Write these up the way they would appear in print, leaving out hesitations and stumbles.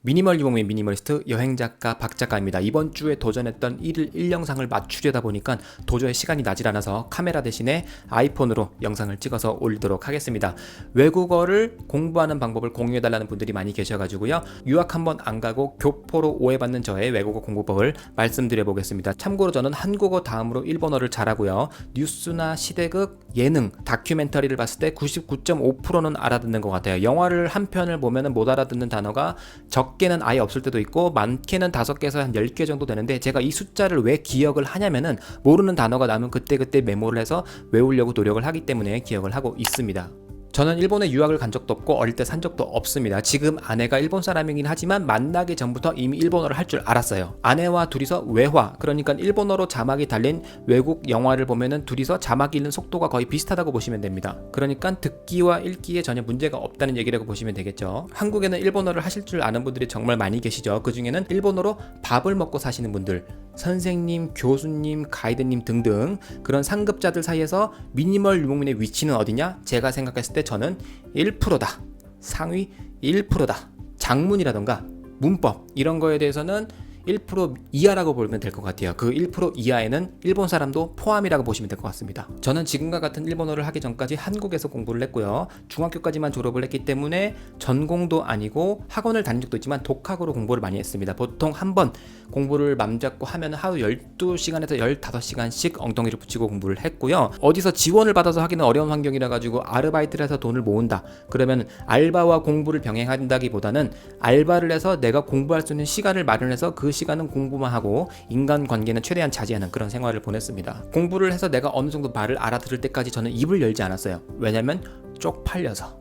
미니멀 유목민 미니멀리스트 여행작가 박작가입니다. 이번 주에 도전했던 1일 1영상을 맞추려다 보니까 도저히 시간이 나질 않아서 카메라 대신에 아이폰으로 영상을 찍어서 올리도록 하겠습니다. 외국어를 공부하는 방법을 공유해달라는 분들이 많이 계셔가지고요. 유학 한번 안 가고 교포로 오해받는 저의 외국어 공부법을 말씀드려보겠습니다. 참고로 저는 한국어 다음으로 일본어를 잘하고요. 뉴스나 시대극, 예능, 다큐멘터리를 봤을 때 99.5%는 알아듣는 것 같아요. 영화를 한 편을 보면 못 알아듣는 단어가 적게는 아예 없을 때도 있고 많게는 5개에서 한 10개 정도 되는데, 제가 이 숫자를 왜 기억을 하냐면은 모르는 단어가 나면 그때그때 메모를 해서 외우려고 노력을 하기 때문에 기억을 하고 있습니다. 저는 일본에 유학을 간 적도 없고 어릴 때 산 적도 없습니다. 지금 아내가 일본 사람이긴 하지만 만나기 전부터 이미 일본어를 할 줄 알았어요. 아내와 둘이서 외화, 그러니까 일본어로 자막이 달린 외국 영화를 보면은 둘이서 자막이 읽는 속도가 거의 비슷하다고 보시면 됩니다. 그러니까 듣기와 읽기에 전혀 문제가 없다는 얘기라고 보시면 되겠죠. 한국에는 일본어를 하실 줄 아는 분들이 정말 많이 계시죠. 그 중에는 일본어로 밥을 먹고 사시는 분들, 선생님, 교수님, 가이드님 등등 그런 상급자들 사이에서 미니멀 유목민의 위치는 어디냐? 제가 생각했을 때 저는 1%다. 상위 1%다. 장문이라던가 문법 이런 거에 대해서는 1% 이하라고 보면 될 것 같아요. 그 1% 이하에는 일본 사람도 포함이라고 보시면 될 것 같습니다. 저는 지금과 같은 일본어를 하기 전까지 한국에서 공부를 했고요. 중학교까지만 졸업을 했기 때문에 전공도 아니고 학원을 다닌 적도 있지만 독학으로 공부를 많이 했습니다. 보통 한 번 공부를 맘잡고 하면 하루 12시간에서 15시간씩 엉덩이를 붙이고 공부를 했고요. 어디서 지원을 받아서 하기는 어려운 환경이라 가지고 아르바이트를 해서 돈을 모은다. 그러면 알바와 공부를 병행한다기보다는 알바를 해서 내가 공부할 수 있는 시간을 마련해서 그 시간은 공부만 하고 인간관계는 최대한 자제하는 그런 생활을 보냈습니다. 공부를 해서 내가 어느 정도 말을 알아들을 때까지 저는 입을 열지 않았어요. 왜냐면 쪽팔려서.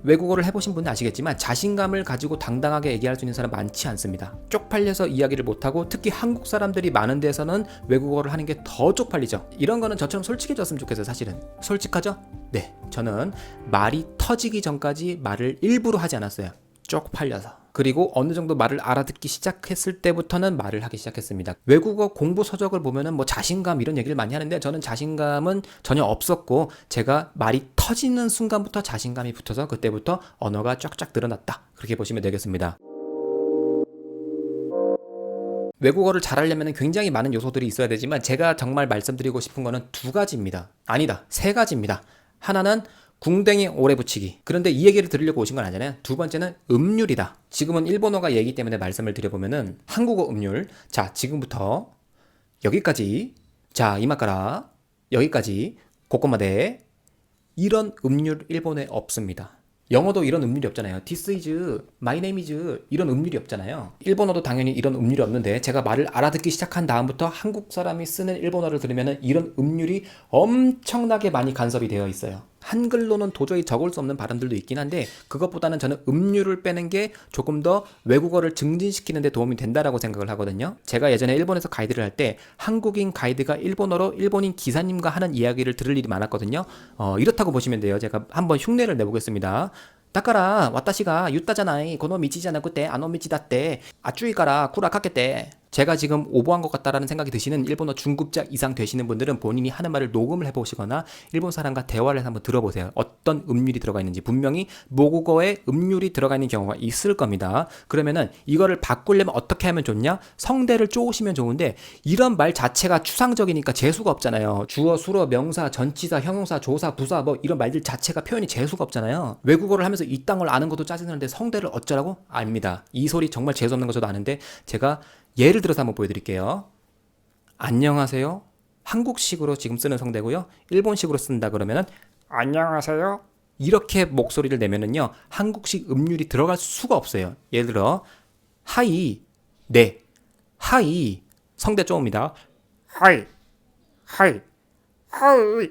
외국어를 해보신 분은 아시겠지만 자신감을 가지고 당당하게 얘기할 수 있는 사람 많지 않습니다. 쪽팔려서 이야기를 못하고, 특히 한국 사람들이 많은 데서는 외국어를 하는 게 더 쪽팔리죠. 이런 거는 저처럼 솔직해졌으면 좋겠어요. 사실은 솔직하죠? 네, 저는 말이 터지기 전까지 말을 일부러 하지 않았어요. 쪽팔려서. 그리고 어느 정도 말을 알아듣기 시작했을 때부터는 말을 하기 시작했습니다. 외국어 공부 서적을 보면은 뭐 자신감 이런 얘기를 많이 하는데, 저는 자신감은 전혀 없었고, 제가 말이 터지는 순간부터 자신감이 붙어서 그때부터 언어가 쫙쫙 늘어났다. 그렇게 보시면 되겠습니다. 외국어를 잘하려면 굉장히 많은 요소들이 있어야 되지만, 제가 정말 말씀드리고 싶은 거는 2가지입니다. 아니다, 3가지입니다. 하나는 궁뎅이 오래 붙이기. 그런데 이 얘기를 들으려고 오신 건 아니잖아요. 2번째는 음률이다. 지금은 일본어가 얘기 때문에 말씀을 드려보면은 한국어 음률. 자, 지금부터 여기까지. 자, 이마까라. 여기까지. 고꼬마대. 이런 음률 일본에 없습니다. 영어도 이런 음률이 없잖아요. This is, my name is 이런 음률이 없잖아요. 일본어도 당연히 이런 음률이 없는데, 제가 말을 알아듣기 시작한 다음부터 한국 사람이 쓰는 일본어를 들으면 이런 음률이 엄청나게 많이 간섭이 되어 있어요. 한글로는 도저히 적을 수 없는 발음들도 있긴 한데, 그것보다는 저는 음률을 빼는 게 조금 더 외국어를 증진시키는 데 도움이 된다라고 생각을 하거든요. 제가 예전에 일본에서 가이드를 할 때 한국인 가이드가 일본어로 일본인 기사님과 하는 이야기를 들을 일이 많았거든요. 이렇다고 보시면 돼요. 제가 한번 흉내를 내보겠습니다. だから私が 言ったじゃない この道じゃなくてあの道だってあっちいからクラかけて. 제가 지금 오버한 것 같다라는 생각이 드시는 일본어 중급자 이상 되시는 분들은 본인이 하는 말을 녹음을 해보시거나 일본 사람과 대화를 해서 한번 들어보세요. 어떤 음률이 들어가 있는지. 분명히 모국어에 음률이 들어가 있는 경우가 있을 겁니다. 그러면은 이거를 바꾸려면 어떻게 하면 좋냐? 성대를 쪼으시면 좋은데, 이런 말 자체가 추상적이니까 재수가 없잖아요. 주어, 수어, 명사, 전치사, 형용사, 조사, 부사 뭐 이런 말들 자체가 표현이 재수가 없잖아요. 외국어를 하면서 이 땅을 아는 것도 짜증나는데 성대를 어쩌라고? 압니다. 이 소리 정말 재수없는 거 저도 아는데, 제가 예를 들어서 한번 보여드릴게요. 안녕하세요. 한국식으로 지금 쓰는 성대고요. 일본식으로 쓴다 그러면은 안녕하세요. 이렇게 목소리를 내면은요, 한국식 음률이 들어갈 수가 없어요. 예를 들어 하이, 네, 하이, 성대 쪼입니다. 하이, 하이, 하이.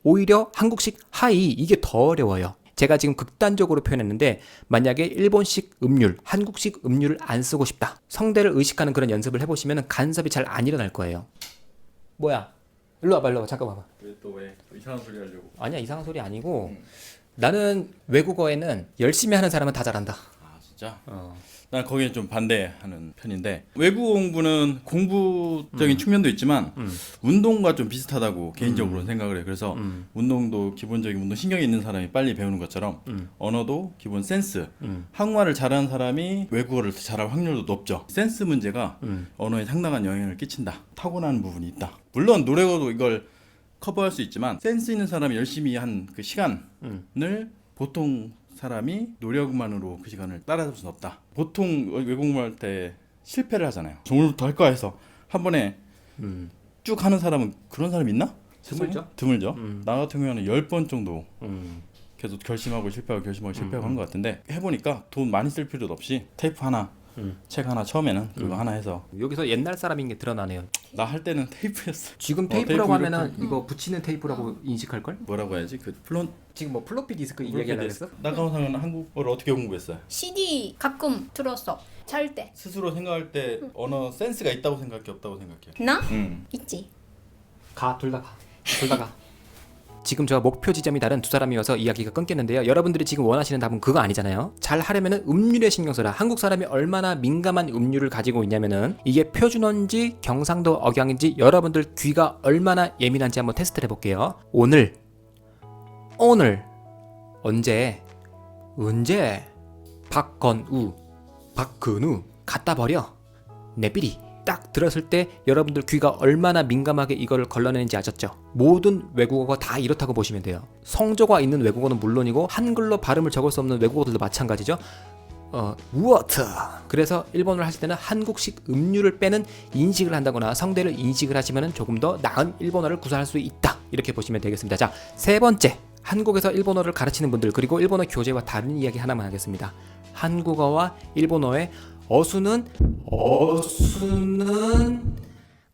오히려 한국식 하이, 이게 더 어려워요. 제가 지금 극단적으로 표현했는데, 만약에 일본식 음률, 한국식 음률을 안 쓰고 싶다. 성대를 의식하는 그런 연습을 해보시면 간섭이 잘 안 일어날 거예요. 뭐야? 일로 와봐, 일로 와봐. 잠깐 와봐. 왜 이상한 소리 하려고? 아니야, 이상한 소리 아니고, 나는 외국어에는 열심히 하는 사람은 다 잘한다. 아 진짜? 난 거기에 좀 반대하는 편인데 외국어 공부는 공부적인 측면도 있지만 운동과 좀 비슷하다고 개인적으로는 생각을 해. 그래서 운동도 기본적인 운동 신경이 있는 사람이 빨리 배우는 것처럼 언어도 기본 센스. 한국말을 잘하는 사람이 외국어를 잘할 확률도 높죠. 센스 문제가 언어에 상당한 영향을 끼친다. 타고나는 부분이 있다. 물론 노래어도 이걸 커버할 수 있지만 센스 있는 사람이 열심히 한 그 시간을 보통 사람이 노력만으로 그 시간을 따라잡을 수는 없다. 보통 외국말 할 때 실패를 하잖아요. 오늘부터 할 거야 해서 한 번에 쭉 하는 사람은 그런 사람이 있나? 드물죠. 드물죠. 나 같은 경우는 10번 정도 계속 결심하고 실패하고 결심하고 실패하고 한 것 같은데 해보니까 돈 많이 쓸 필요도 없이 테이프 하나 책 하나 처음에는 그거 하나 해서 여기서 옛날 사람인 게 드러나네요. 나 할 때는 테이프였어. 지금 테이프라고 테이프 하면은 이거 붙이는 테이프라고 인식할 걸? 뭐라고 해야지? 그 플론 지금 뭐 플로피 디스크 이야기하려고 했어? 나가상은 한국어를 어떻게 공부했어요? CD 가끔 들었어. 잘 때. 스스로 생각할 때 언어 센스가 있다고 생각해 없다고 생각해? 나? 응. 있지. 둘 다 가. 둘 다 가. 지금 저와 목표 지점이 다른 두 사람이어서 이야기가 끊겼는데요. 여러분들이 지금 원하시는 답은 그거 아니잖아요. 잘 하려면은 음률에 신경 써라. 한국 사람이 얼마나 민감한 음률을 가지고 있냐면은 이게 표준어인지 경상도 억양인지 여러분들 귀가 얼마나 예민한지 한번 테스트를 해볼게요. 오늘 언제 박건우 박근우 갖다 버려 내삐리 딱 들었을 때 여러분들 귀가 얼마나 민감하게 이거를 걸러내는지 아셨죠? 모든 외국어가 다 이렇다고 보시면 돼요. 성조가 있는 외국어는 물론이고 한글로 발음을 적을 수 없는 외국어들도 마찬가지죠. 우어트. 그래서 일본어를 하실 때는 한국식 음률을 빼는 인식을 한다거나 성대를 인식을 하시면 조금 더 나은 일본어를 구사할 수 있다. 이렇게 보시면 되겠습니다. 자, 세 번째. 한국에서 일본어를 가르치는 분들 그리고 일본어 교재와 다른 이야기 하나만 하겠습니다. 한국어와 일본어의 어수는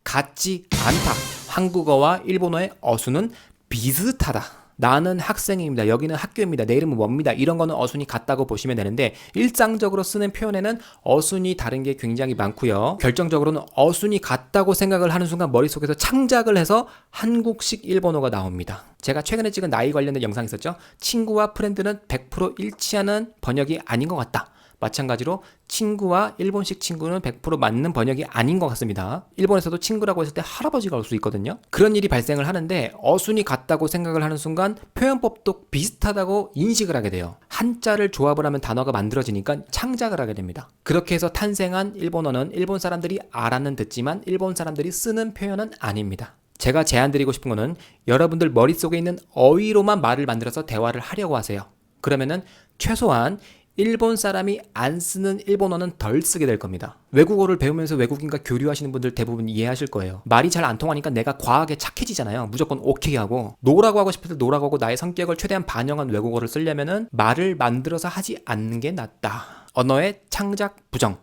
같지 않다. 한국어와 일본어의 어수는 비슷하다. 나는 학생입니다. 여기는 학교입니다. 내 이름은 뭡니다. 이런 거는 어순이 같다고 보시면 되는데 일상적으로 쓰는 표현에는 어순이 다른 게 굉장히 많고요. 결정적으로는 어순이 같다고 생각을 하는 순간 머릿속에서 창작을 해서 한국식 일본어가 나옵니다. 제가 최근에 찍은 나이 관련된 영상이 있었죠. 친구와 프렌드는 100% 일치하는 번역이 아닌 것 같다. 마찬가지로 친구와 일본식 친구는 100% 맞는 번역이 아닌 것 같습니다. 일본에서도 친구라고 했을 때 할아버지가 올 수 있거든요. 그런 일이 발생을 하는데 어순이 같다고 생각을 하는 순간 표현법도 비슷하다고 인식을 하게 돼요. 한자를 조합을 하면 단어가 만들어지니까 창작을 하게 됩니다. 그렇게 해서 탄생한 일본어는 일본 사람들이 알아는 듣지만 일본 사람들이 쓰는 표현은 아닙니다. 제가 제안드리고 싶은 거는 여러분들 머릿속에 있는 어휘로만 말을 만들어서 대화를 하려고 하세요. 그러면은 최소한 일본 사람이 안 쓰는 일본어는 덜 쓰게 될 겁니다. 외국어를 배우면서 외국인과 교류하시는 분들 대부분 이해하실 거예요. 말이 잘 안 통하니까 내가 과하게 착해지잖아요. 무조건 오케이 하고 노라고 하고 싶을 때 노라고 하고 나의 성격을 최대한 반영한 외국어를 쓰려면은 말을 만들어서 하지 않는 게 낫다. 언어의 창작 부정.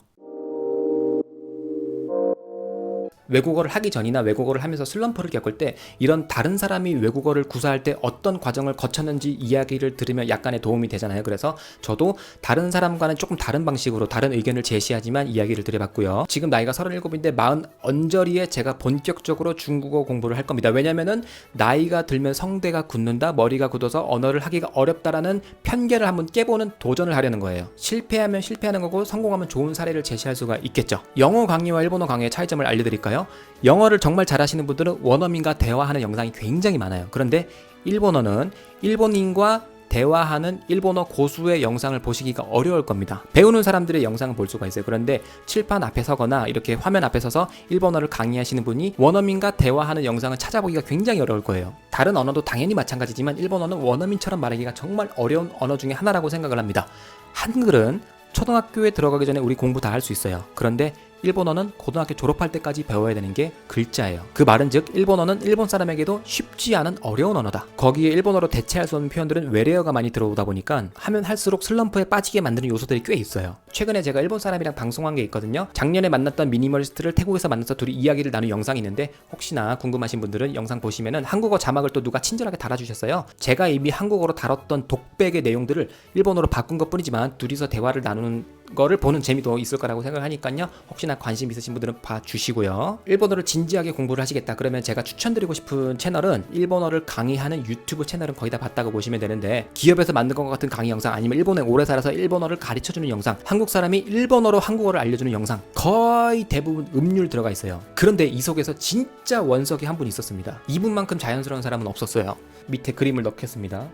외국어를 하기 전이나 외국어를 하면서 슬럼프를 겪을 때 이런 다른 사람이 외국어를 구사할 때 어떤 과정을 거쳤는지 이야기를 들으면 약간의 도움이 되잖아요. 그래서 저도 다른 사람과는 조금 다른 방식으로 다른 의견을 제시하지만 이야기를 드려봤고요. 지금 나이가 37인데 40 언저리에 제가 본격적으로 중국어 공부를 할 겁니다. 왜냐면은 나이가 들면 성대가 굳는다, 머리가 굳어서 언어를 하기가 어렵다라는 편견을 한번 깨보는 도전을 하려는 거예요. 실패하면 실패하는 거고 성공하면 좋은 사례를 제시할 수가 있겠죠. 영어 강의와 일본어 강의의 차이점을 알려드릴까요? 영어를 정말 잘하시는 분들은 원어민과 대화하는 영상이 굉장히 많아요. 그런데 일본어는 일본인과 대화하는 일본어 고수의 영상을 보시기가 어려울 겁니다. 배우는 사람들의 영상을 볼 수가 있어요. 그런데 칠판 앞에 서거나 이렇게 화면 앞에 서서 일본어를 강의하시는 분이 원어민과 대화하는 영상을 찾아보기가 굉장히 어려울 거예요. 다른 언어도 당연히 마찬가지지만 일본어는 원어민처럼 말하기가 정말 어려운 언어 중에 하나라고 생각을 합니다. 한글은 초등학교에 들어가기 전에 우리 공부 다 할 수 있어요. 그런데 일본어는 고등학교 졸업할 때까지 배워야 되는 게 글자예요. 그 말은 즉 일본어는 일본 사람에게도 쉽지 않은 어려운 언어다. 거기에 일본어로 대체할 수 없는 표현들은 외래어가 많이 들어오다 보니까 하면 할수록 슬럼프에 빠지게 만드는 요소들이 꽤 있어요. 최근에 제가 일본 사람이랑 방송한 게 있거든요. 작년에 만났던 미니멀리스트를 태국에서 만나서 둘이 이야기를 나눈 영상이 있는데 혹시나 궁금하신 분들은 영상 보시면은 한국어 자막을 또 누가 친절하게 달아주셨어요. 제가 이미 한국어로 다뤘던 독백의 내용들을 일본어로 바꾼 것 뿐이지만 둘이서 대화를 나누는 거를 보는 재미도 있을 거라고 생각하니까요. 혹시나 관심 있으신 분들은 봐주시고요. 일본어를 진지하게 공부를 하시겠다 그러면 제가 추천드리고 싶은 채널은 일본어를 강의하는 유튜브 채널은 거의 다 봤다고 보시면 되는데, 기업에서 만든 것 같은 강의 영상, 아니면 일본에 오래 살아서 일본어를 가르쳐주는 영상, 한국 사람이 일본어로 한국어를 알려주는 영상, 거의 대부분 음률 들어가 있어요. 그런데 이 속에서 진짜 원석이 한 분 있었습니다. 이분만큼 자연스러운 사람은 없었어요. 밑에 그림을 넣겠습니다.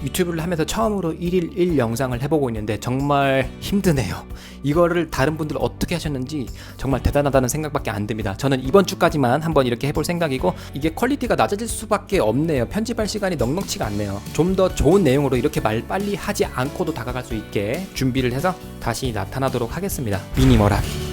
유튜브를 하면서 처음으로 1일 1 영상을 해보고 있는데 정말 힘드네요. 이거를 다른 분들 어떻게 하셨는지 정말 대단하다는 생각밖에 안 듭니다. 저는 이번 주까지만 한번 이렇게 해볼 생각이고, 이게 퀄리티가 낮아질 수밖에 없네요. 편집할 시간이 넉넉치가 않네요. 좀 더 좋은 내용으로 이렇게 말 빨리 하지 않고도 다가갈 수 있게 준비를 해서 다시 나타나도록 하겠습니다. 미니멀하게.